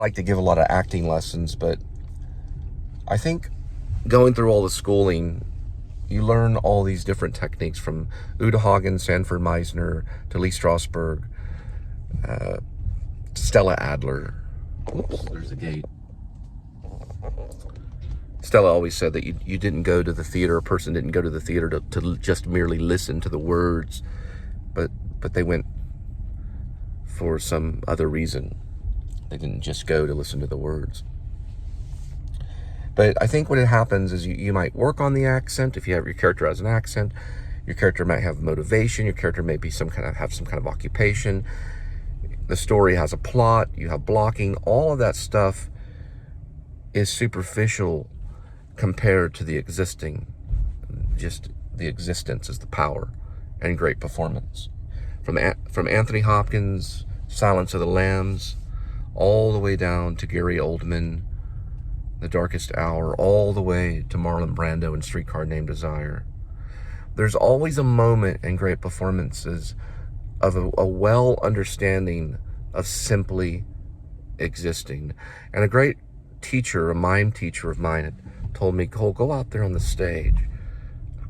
like to give a lot of acting lessons, but I think going through all the schooling, you learn all these different techniques from Uta Hagen, Sanford Meisner, to Lee Strasberg, to Stella Adler. Oops, there's a gate. Stella always said that you didn't go to the theater, a person didn't go to the theater to just merely listen to the words, but they went for some other reason. They didn't just go to listen to the words. But I think what happens is you might work on the accent. If you have your character has an accent, your character might have motivation, your character may be have some kind of occupation. The story has a plot, you have blocking. All of that stuff is superficial compared to the existing. Just the existence is the power and great performance. From Anthony Hopkins, Silence of the Lambs, all the way down to Gary Oldman, The Darkest Hour, all the way to Marlon Brando in Streetcar Named Desire. There's always a moment in great performances of a well understanding of simply existing. And a great teacher, a mime teacher of mine, had told me, Cole, go out there on the stage,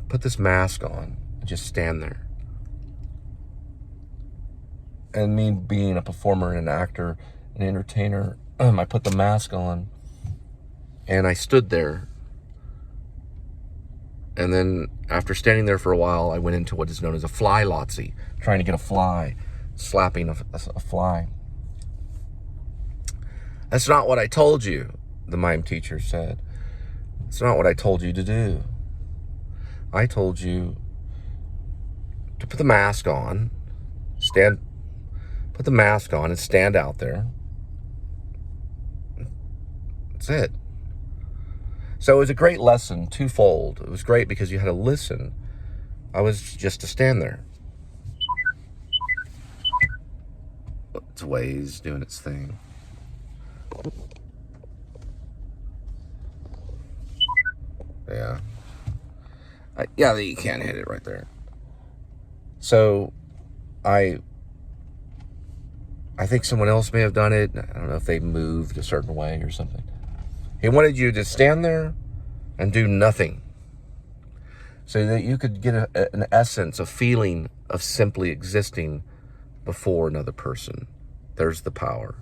put this mask on, and just stand there. And me being a performer and an actor, an entertainer, I put the mask on and I stood there. And then after standing there for a while, I went into what is known as a fly lotsie, trying to get a fly, slapping a fly. That's not what I told you, the mime teacher said. It's not what I told you to do. I told you to put the mask on, put the mask on and stand out there. That's it. So it was a great lesson, twofold. It was great because you had to listen. I was just to stand there. It's Waze doing its thing. Yeah. Yeah, you can't hit it right there. So I think someone else may have done it. I don't know if they moved a certain way or something. He wanted you to stand there and do nothing so that you could get an essence, a feeling of simply existing before another person. There's the power.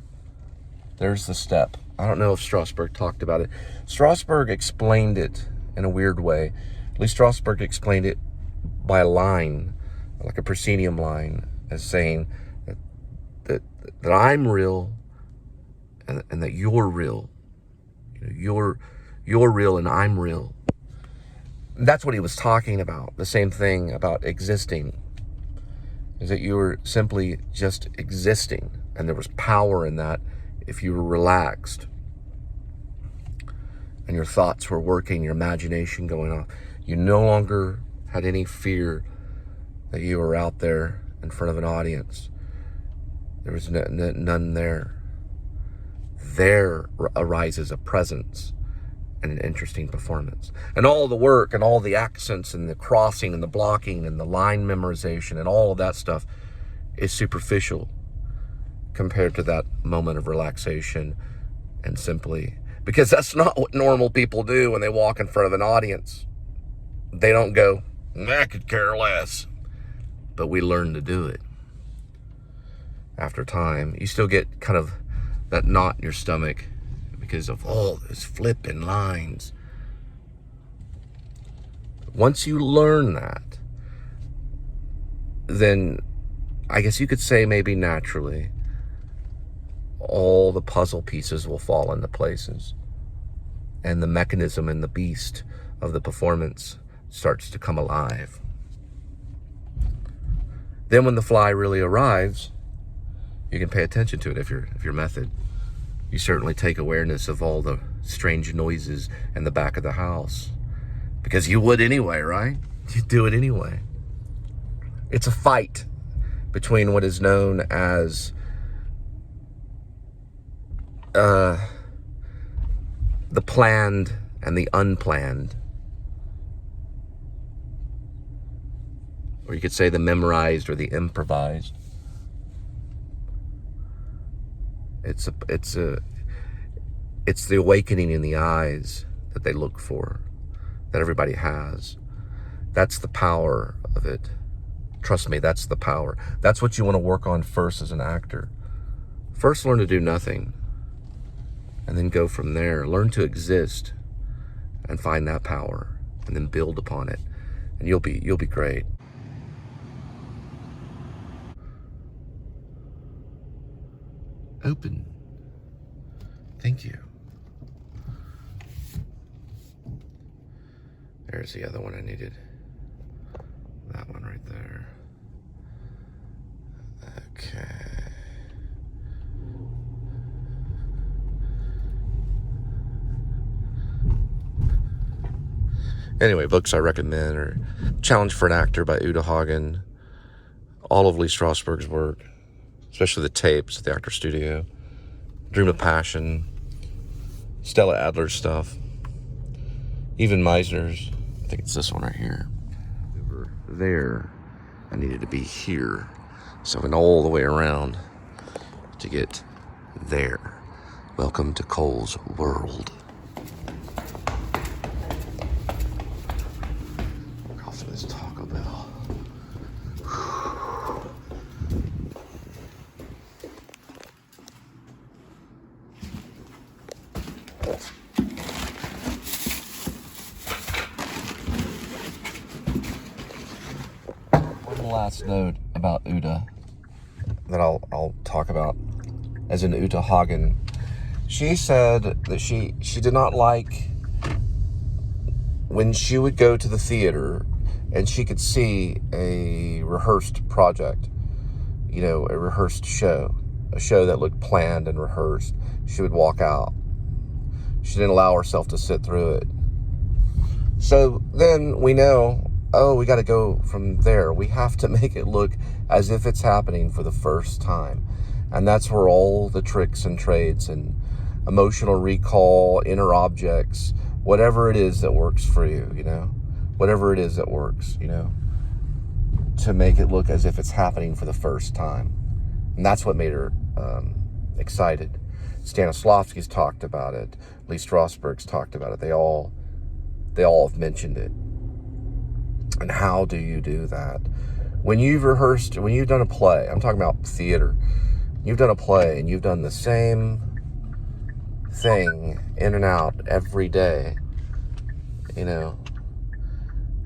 There's the step. I don't know if Strasberg talked about it. Strasberg explained it in a weird way. Lee Strasberg explained it by a line, like a proscenium line, as saying that I'm real and that you're real. You're real and I'm real. And that's what he was talking about. The same thing about existing, is that you were simply just existing, and there was power in that if you were relaxed and your thoughts were working, your imagination going off. You no longer had any fear that you were out there in front of an audience. There was none there. There arises a presence and an interesting performance. And all the work and all the accents and the crossing and the blocking and the line memorization and all of that stuff is superficial compared to that moment of relaxation and simply, because that's not what normal people do when they walk in front of an audience. They don't go, I could care less. But we learn to do it. After time, you still get kind of that knot in your stomach because of all those flipping lines. Once you learn that, then I guess you could say maybe naturally all the puzzle pieces will fall into places, and the mechanism and the beast of the performance starts to come alive. Then when the fly really arrives, you can pay attention to it if your method. You certainly take awareness of all the strange noises in the back of the house, because you would anyway, right? You do it anyway. It's a fight between what is known as the planned and the unplanned. Or you could say the memorized or the improvised. it's the awakening in the eyes that they look for, that everybody has. That's the power of it. Trust me, that's the power. That's what you want to work on first as an actor. First, learn to do nothing, and then go from there. Learn to exist and find that power, and then build upon it, and you'll be great. Open. Thank you. There's the other one I needed. That one right there. Okay. Anyway, books I recommend are Challenge for an Actor by Uta Hagen, all of Lee Strasberg's work, especially the tapes at the Actor Studio, Dream of Passion, Stella Adler's stuff, even Meisner's. I think it's this one right here. Over there, I needed to be here, so I went all the way around to get there. Welcome to Cole's world. Off to this Taco Bell. One last note about Uta that I'll talk about, as in Uta Hagen. She said that she did not like when she would go to the theater and she could see a rehearsed project, you know, a rehearsed show, a show that looked planned and rehearsed. She would walk out. She didn't allow herself to sit through it. So then we know, oh, we got to go from there. We have to make it look as if it's happening for the first time. And that's where all the tricks and trades and emotional recall, inner objects, whatever it is that works for you, you know, whatever it is that works, you know, to make it look as if it's happening for the first time. And that's what made her excited. Stanislavski's talked about it. Lee Strasberg's talked about it. They all have mentioned it. And how do you do that? When you've rehearsed, when you've done a play, I'm talking about theater, you've done a play and you've done the same thing in and out every day, you know,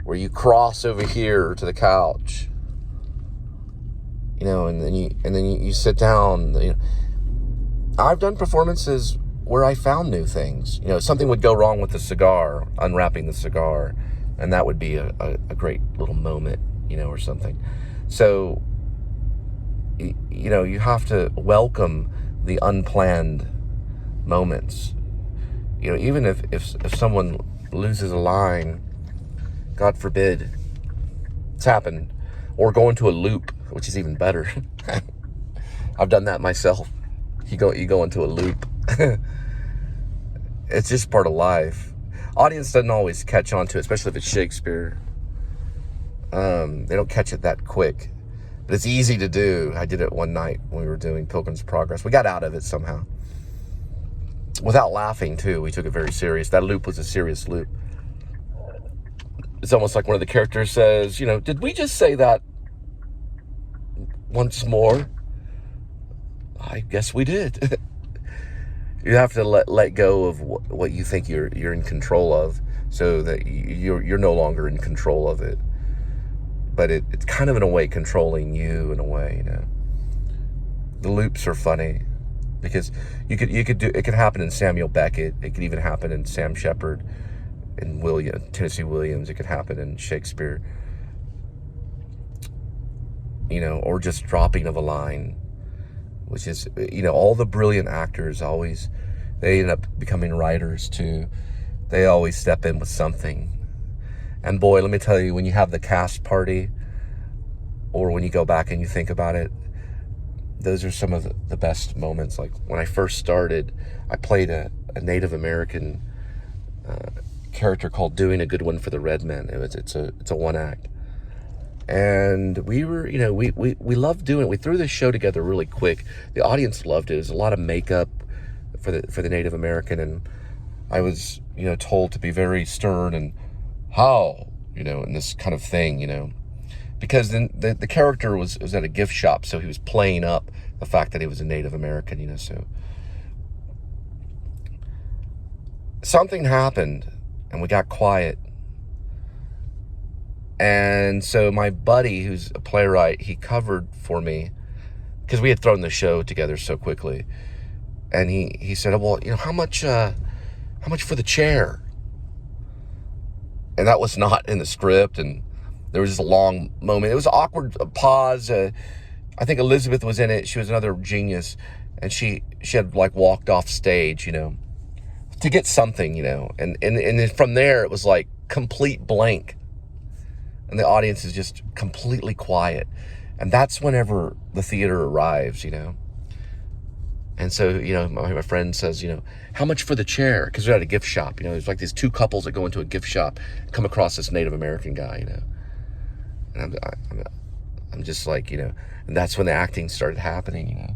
where you cross over here to the couch, you know, and then you sit down. You know, I've done performances where I found new things. You know, something would go wrong with the cigar, unwrapping the cigar, and that would be a great little moment, you know, or something. So, you know, you have to welcome the unplanned moments. You know, even if someone loses a line, God forbid, it's happened, or go into a loop, which is even better. I've done that myself. You go into a loop. It's just part of life. Audience doesn't always catch on to it, especially if it's Shakespeare. They don't catch it that quick, but it's easy to do. I did it one night when we were doing Pilgrim's Progress. We got out of it somehow. Without laughing, too. We took it very serious. That loop was a serious loop. It's almost like one of the characters says, you know, did we just say that once more? I guess we did. You have to let go of what you think you're in control of, so that you're no longer in control of it. But it's kind of in a way controlling you in a way, you know. The loops are funny because you could do it. Could happen in Samuel Beckett. It could even happen in Sam Shepard, in Tennessee Williams. It could happen in Shakespeare. You know, or just dropping of a line, which is, you know, all the brilliant actors always, they end up becoming writers too. They always step in with something. And boy, let me tell you, when you have the cast party, or when you go back and you think about it, those are some of the best moments. Like when I first started, I played a Native American character called Doing a Good One for the Red Men. It's a one act. And we were, you know, we loved doing it. We threw this show together really quick. The audience loved it. It was a lot of makeup, for the Native American, and I was, you know, told to be very stern and how, you know, and this kind of thing, you know, because then the character was at a gift shop, so he was playing up the fact that he was a Native American, you know. So something happened and we got quiet. And so my buddy, who's a playwright, he covered for me because we had thrown the show together so quickly. And he said, well, you know, how much for the chair? And that was not in the script. And there was just a long moment. It was an awkward pause. I think Elizabeth was in it. She was another genius. And she had like walked off stage, you know, to get something, you know. And then from there, it was like complete blank. And the audience is just completely quiet. And that's whenever the theater arrives, you know. And so, you know, my friend says, you know, how much for the chair? Because they're at a gift shop, you know. There's like these two couples that go into a gift shop, come across this Native American guy, you know. And I'm just like, you know, and that's when the acting started happening, you know.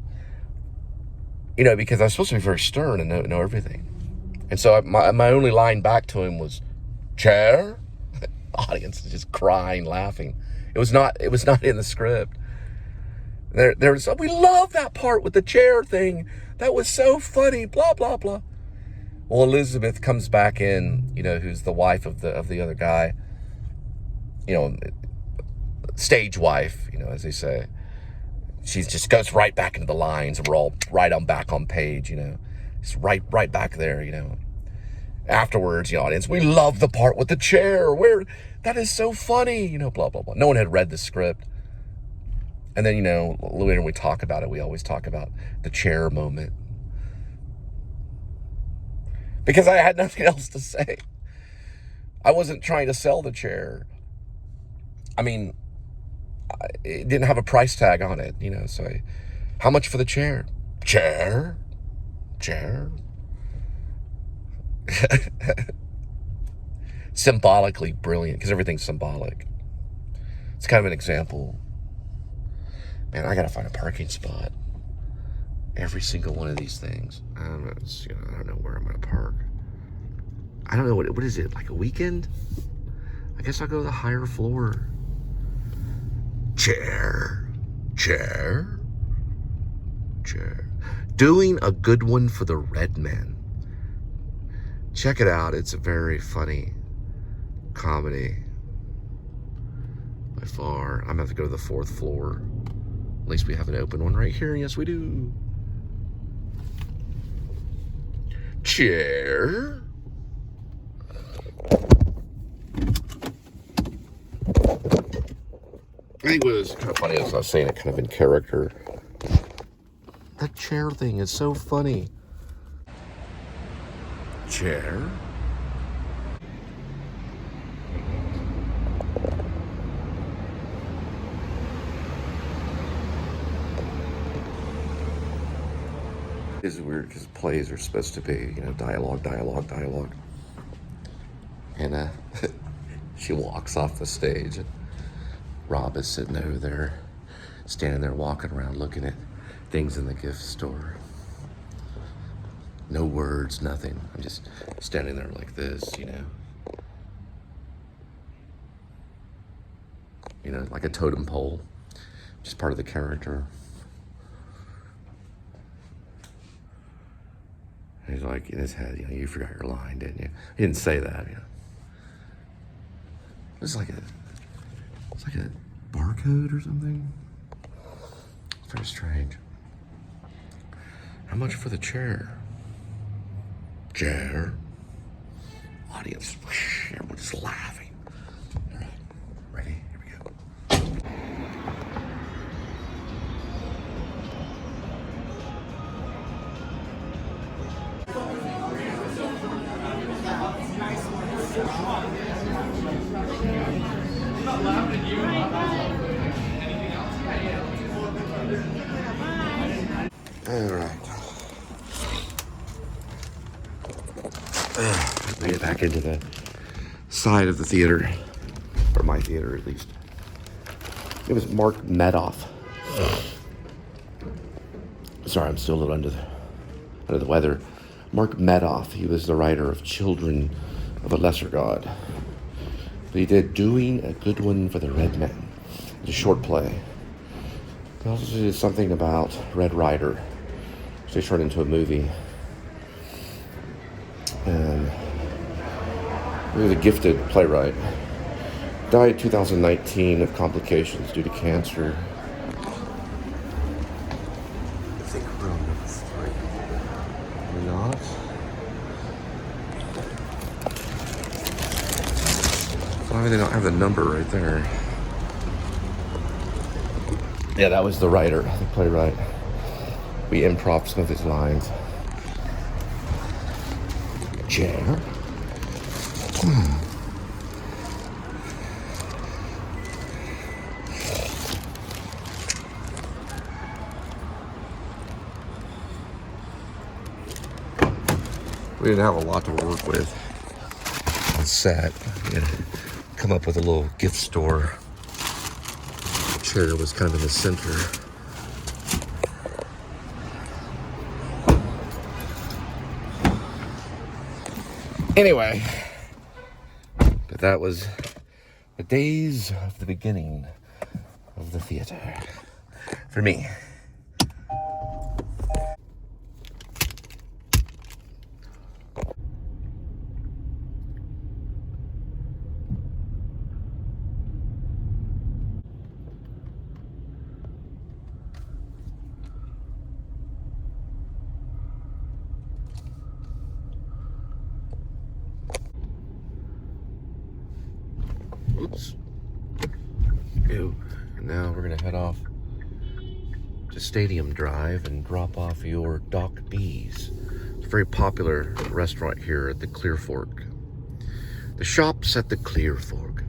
You know, because I was supposed to be very stern and know everything. And so my only line back to him was, chair? The audience is just crying, laughing. It was not in the script. There was, we love that part with the chair thing. That was so funny, blah, blah, blah. Well, Elizabeth comes back in, you know, who's the wife of the other guy. You know, stage wife, you know, as they say. She just goes right back into the lines, and we're all right on back on page, you know. It's right back there, you know. Afterwards, the audience, we love the part with the chair. That is so funny, you know, blah, blah, blah. No one had read the script. And then, you know, later when we talk about it, we always talk about the chair moment. Because I had nothing else to say. I wasn't trying to sell the chair. I mean, it didn't have a price tag on it, you know, so how much for the chair? Chair? Symbolically brilliant, because everything's symbolic. It's kind of an example. Man, I gotta find a parking spot. Every single one of these things. I don't know where I'm gonna park. I don't know what is it, like a weekend? I guess I'll go to the higher floor. Chair. Doing a good one for the red men. Check it out. It's a very funny comedy. By far. I'm gonna have to go to the 4th floor. At least we have an open one right here. Yes, we do. Chair. I think what was kind of funny as I was saying it kind of in character. That chair thing is so funny. Chair. It's weird because plays are supposed to be, you know, dialogue. And she walks off the stage. Rob is sitting over there, standing there walking around looking at things in the gift store. No words, nothing. I'm just standing there like this, you know. You know, like a totem pole. Just part of the character. And he's like, in his head, you know, you forgot your line, didn't you? He didn't say that, you know. It's like a barcode or something. It's very strange. How much for the chair? Chair. Audience, whoosh, everyone's laughing. All right, ready? Here we go. All right. Made it back into the side of the theater, or my theater at least. It was Mark Medoff. Sorry, I'm still a little under the weather. Mark Medoff, he was the writer of Children of a Lesser God. But he did Doing a Good One for the Red Man. It's a short play. He also did something about Red Rider, which they turned into a movie. And he was a gifted playwright. Died in 2019 of complications due to cancer. I think we're on number 3. We're not. Why they don't have the number right there? Yeah, that was the writer, the playwright. We improv some of his lines. Chair. We didn't have a lot to work with on set. We had to come up with a little gift store. The chair was kind of in the center. Anyway, but that was the days of the beginning of the theater for me. Oops. Ew. And now we're gonna head off to Stadium Drive and drop off your Doc B's. It's a very popular restaurant here at the Clear Fork. The shops at the Clear Fork.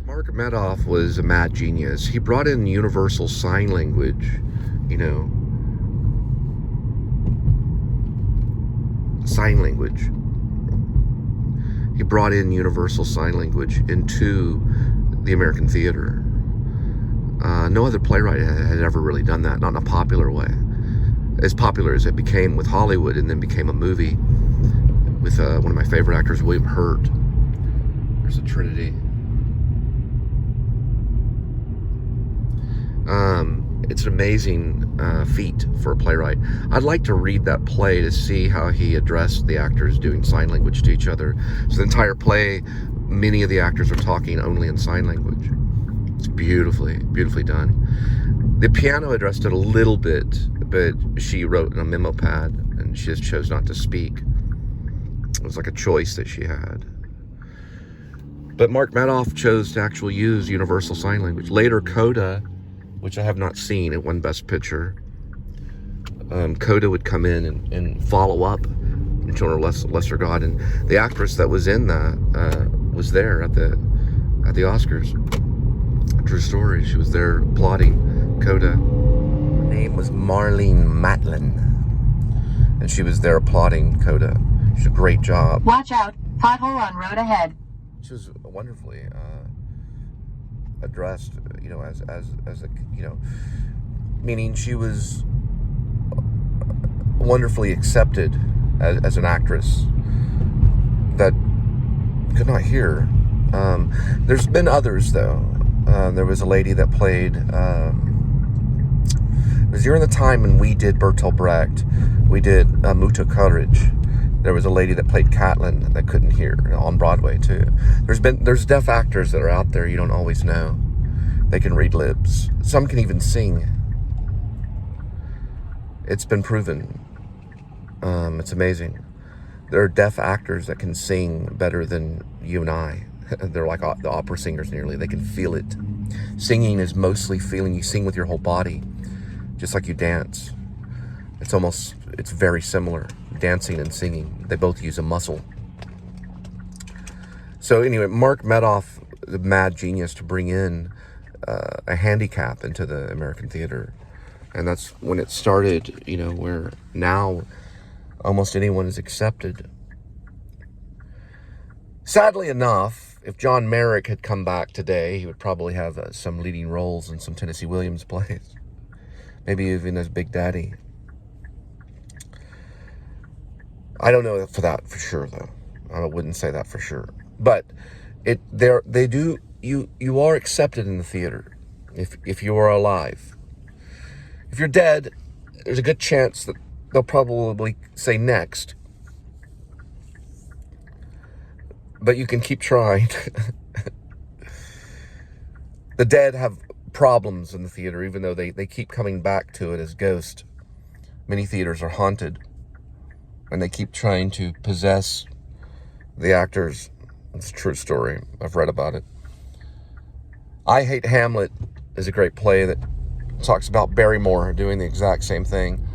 Mark Medoff was a mad genius. He brought in universal sign language, you know, sign language. He brought in universal sign language into the American theater. No other playwright had ever really done that, not in a popular way. As popular as it became with Hollywood and then became a movie with one of my favorite actors, William Hurt. There's a Trinity. It's an amazing feat for a playwright. I'd like to read that play to see how he addressed the actors doing sign language to each other. So the entire play, many of the actors are talking only in sign language. It's beautifully done. The piano addressed it a little bit, but she wrote in a memo pad and she just chose not to speak. It was like a choice that she had. But Mark Medoff chose to actually use universal sign language. Later, Coda, which I have not seen, it won Best Picture. Coda would come in and follow up in Children of Lesser God, and the actress that was in that was there at the Oscars. True story. She was there applauding Coda. Her name was Marlene Matlin, and she was there applauding Coda. She did a great job. Watch out! Pothole on road ahead. She was wonderfully addressed, you know, as a, you know, meaning she was wonderfully accepted as an actress that could not hear. There's been others though. There was a lady that played. It was during the time when we did Bertolt Brecht. We did Muta Courage. There was a lady that played Catelyn that couldn't hear on Broadway too. There's deaf actors that are out there you don't always know. They can read lips. Some can even sing. It's been proven. It's amazing. There are deaf actors that can sing better than you and I. They're like the opera singers nearly. They can feel it. Singing is mostly feeling. You sing with your whole body, just like you dance. It's very similar. Dancing and singing, they both use a muscle. So anyway, Mark Medoff, the mad genius to bring in a handicap into the American theater. And that's when it started, you know, where now almost anyone is accepted. Sadly enough, if John Merrick had come back today, he would probably have some leading roles in some Tennessee Williams plays. maybe even as Big Daddy. I don't know for sure, though. I wouldn't say that for sure. But you are accepted in the theater if you are alive. If you're dead, there's a good chance that they'll probably say next. But you can keep trying. The dead have problems in the theater, even though they keep coming back to it as ghosts. Many theaters are haunted, and they keep trying to possess the actors. It's a true story. I've read about it. I Hate Hamlet is a great play that talks about Barrymore doing the exact same thing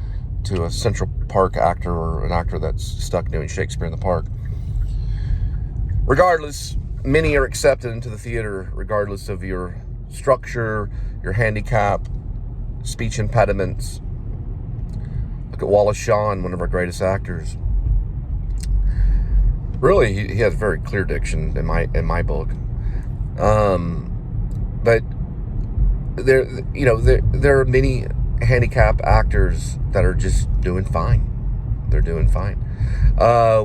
to a Central Park actor or an actor that's stuck doing Shakespeare in the Park. Regardless, many are accepted into the theater regardless of your structure, your handicap, speech impediments. Look at Wallace Shawn, one of our greatest actors. Really, he has very clear diction in my book. But there are many handicap actors that are just doing fine. They're doing fine.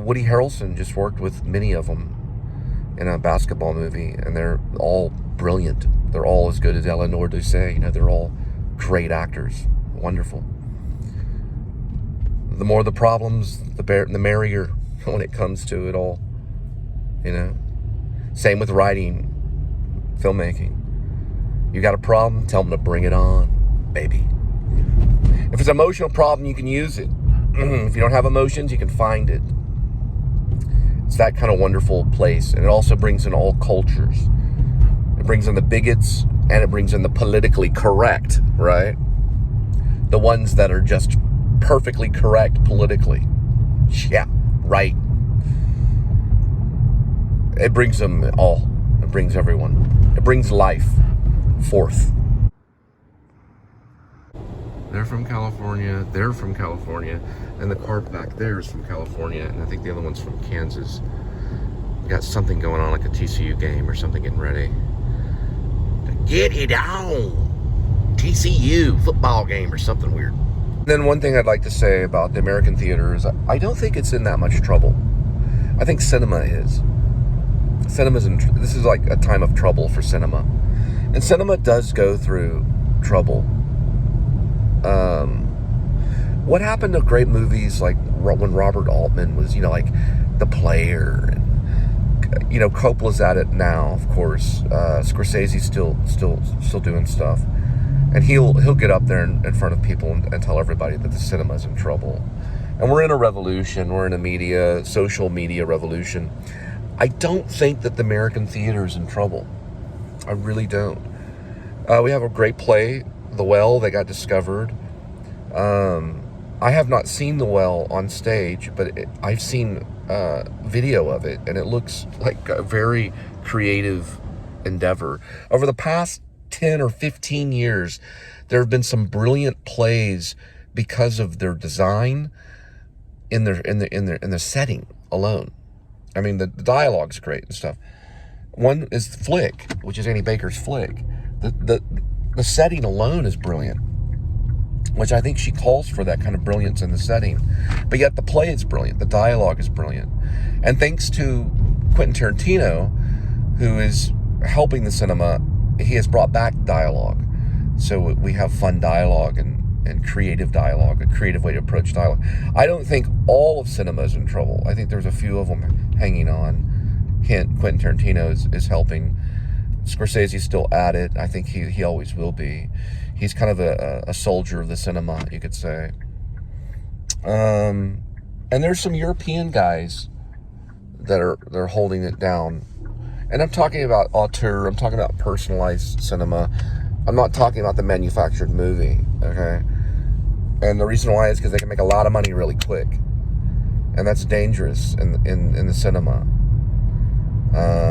Woody Harrelson just worked with many of them in a basketball movie, and they're all brilliant. They're all as good as Eleanor Dusay. They're all great actors. Wonderful. The more the problems, the merrier when it comes to it all. Same with writing, filmmaking. You got a problem, tell them to bring it on, baby. If it's an emotional problem, you can use it. If you don't have emotions, you can find it. It's that kind of wonderful place. And it also brings in all cultures. It brings in the bigots, and it brings in the politically correct, right? The ones that are just perfectly correct politically. Yeah, right. It brings them all. It brings everyone. It brings life forth. They're from California. They're from California. And the car back there is from California. And I think the other one's from Kansas. Got something going on, like a TCU game or something getting ready. Get it on! TCU football game or something weird. Then one thing I'd like to say about the American theater is I don't think it's in that much trouble. I think cinema is. This is like a time of trouble for cinema. And cinema does go through trouble. What happened to great movies like when Robert Altman was, like The Player, and Coppola's at it now, of course. Scorsese's still doing stuff, and he'll get up there in front of people and tell everybody that the cinema's in trouble. And we're in a revolution. We're in a social media revolution. I don't think that the American theater is in trouble. I really don't. We have a great play, The Well, that got discovered. I have not seen The Well on stage, but I've seen video of it, and it looks like a very creative endeavor. Over the past 10 or 15 years, there have been some brilliant plays because of their design in their setting alone. I mean, the dialogue's great and stuff. One is Flick, which is Annie Baker's Flick. The setting alone is brilliant, which I think she calls for that kind of brilliance in the setting. But yet the play is brilliant. The dialogue is brilliant. And thanks to Quentin Tarantino, who is helping the cinema, he has brought back dialogue. So we have fun dialogue and creative dialogue, a creative way to approach dialogue. I don't think all of cinema is in trouble. I think there's a few of them hanging on. Quentin Tarantino is helping. Scorsese's still at it. I think he always will be. He's kind of a soldier of the cinema, you could say. And there's some European guys that are holding it down. And I'm talking about auteur. I'm talking about personalized cinema. I'm not talking about the manufactured movie, okay? And the reason why is because they can make a lot of money really quick. And that's dangerous in the cinema.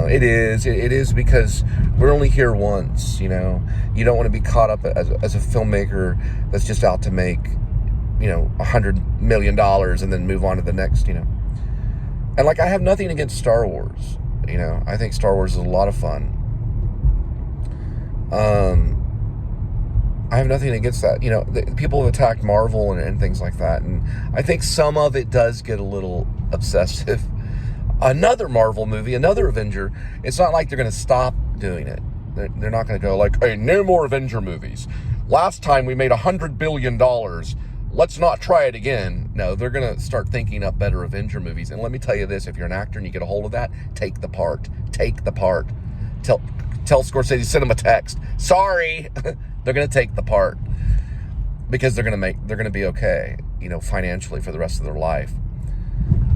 It is because we're only here once, You don't want to be caught up as a filmmaker that's just out to make, $100 million and then move on to the next, And I have nothing against Star Wars, I think Star Wars is a lot of fun. I have nothing against that. You know, people have attacked Marvel and things like that, and I think some of it does get a little obsessive. Another Marvel movie, another Avenger, it's not like they're going to stop doing it. They're not going to go like, hey, no more Avenger movies. Last time we made $100 billion. Let's not try it again. No, they're going to start thinking up better Avenger movies. And let me tell you this, if you're an actor and you get a hold of that, take the part. Take the part. Tell Scorsese, send him a text. Sorry. They're going to take the part because they're going to be okay, you know, financially for the rest of their life.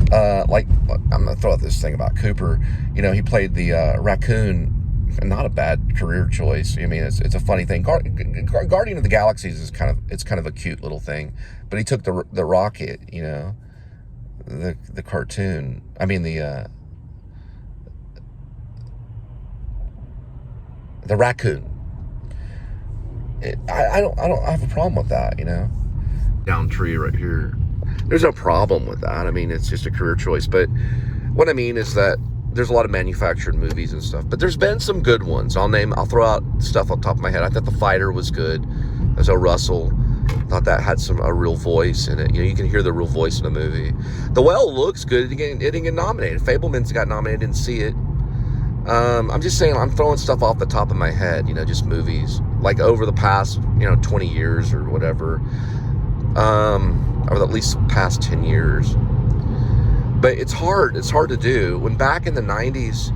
Like, I'm going to throw out this thing about Cooper. You know, he played the raccoon. Not a bad career choice. I mean, it's a funny thing. Guardian of the Galaxies is kind of a cute little thing, but he took the rocket, you know, the cartoon. I mean the raccoon. I don't have a problem with that, you know. Down tree right here. There's no problem with that. I mean, it's just a career choice. But what I mean is that there's a lot of manufactured movies and stuff, but there's been some good ones. I'll throw out stuff on top of my head. I thought The Fighter was good. As a Russell, thought that had a real voice in it. You know, you can hear the real voice in the movie. The Well looks good. It didn't get nominated. Fableman's got nominated. Didn't see it. I'm just saying, I'm throwing stuff off the top of my head. You know, just movies like over the past 20 years or whatever, or at least past 10 years. But it's hard to do. When back in the 90s,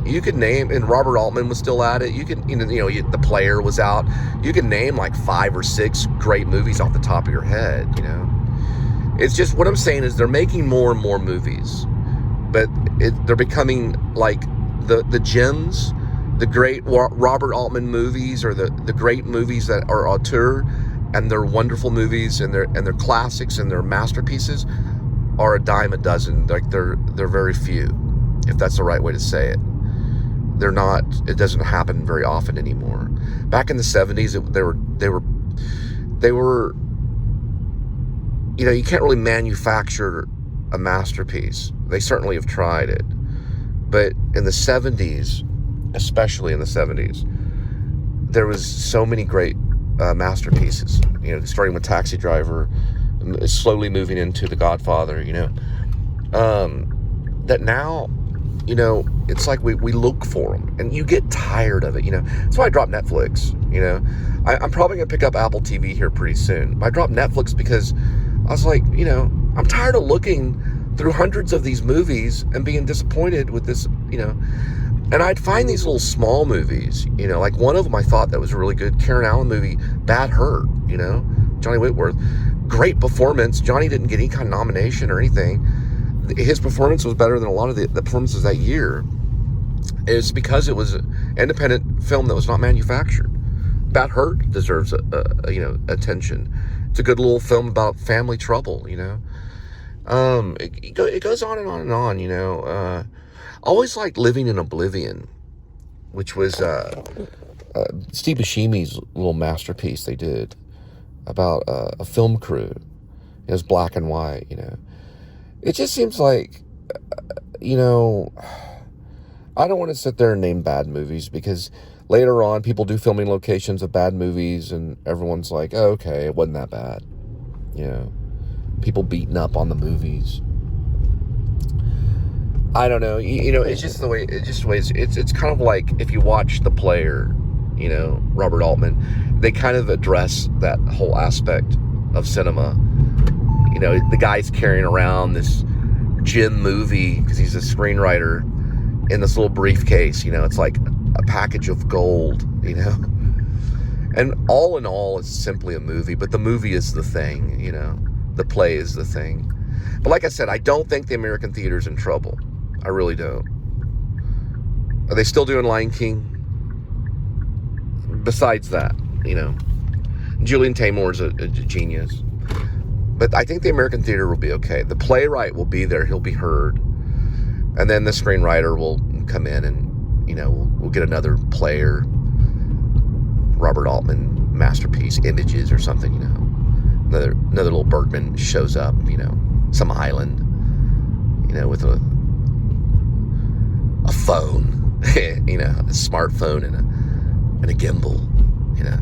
you could name, and Robert Altman was still at it, The Player was out, you could name like 5 or 6 great movies off the top of your head, you know. It's just, what I'm saying is they're making more and more movies, but they're becoming like the gems, the great Robert Altman movies, or the great movies that are auteur, and they're wonderful movies, and they're classics, and they're masterpieces, are a dime a dozen. Like they're very few, if that's the right way to say it. They're not. It doesn't happen very often anymore. Back in the 70s, they were. You know, you can't really manufacture a masterpiece. They certainly have tried it, but in the 70s, especially in the 70s, there was so many great masterpieces. You know, starting with Taxi Driver, slowly moving into The Godfather, you know, that now, you know, it's like we look for them, and you get tired of it, you know. That's why I dropped Netflix, you know. I'm probably going to pick up Apple TV here pretty soon. I dropped Netflix because I was like, you know, I'm tired of looking through hundreds of these movies and being disappointed with this, you know. And I'd find these little small movies, you know, like one of them I thought that was really good, Karen Allen movie, Bad Hurt, you know, Johnny Whitworth. Great performance. Johnny didn't get any kind of nomination or anything. His performance was better than a lot of the performances that year. It's because it was an independent film that was not manufactured. Bad Hurt deserves attention. It's a good little film about family trouble, you know. It goes on and on and on, you know. Always liked Living in Oblivion, which was Steve Buscemi's little masterpiece they did about a film crew. It was black and white, you know. It just seems like, you know, I don't want to sit there and name bad movies, because later on people do filming locations of bad movies and everyone's like, oh, okay, it wasn't that bad. You know, people beating up on the movies. I don't know. You know, it's just the way, it's kind of like if you watch The Player, you know, Robert Altman, they kind of address that whole aspect of cinema. You know, the guy's carrying around this gem movie because he's a screenwriter in this little briefcase. You know, it's like a package of gold, you know. And all in all, it's simply a movie, but the movie is the thing, you know. The play is the thing. But like I said, I don't think the American theater's in trouble. I really don't. Are they still doing Lion King? Besides that, you know, Julian Taymor's a genius. But I think the American theater will be okay. The playwright will be there. He'll be heard. And then the screenwriter will come in and, you know, we'll get another player, Robert Altman masterpiece, Images or something, you know. Another little Bergman shows up, you know, some island, you know, with a phone, you know, a smartphone and a gimbal, you know.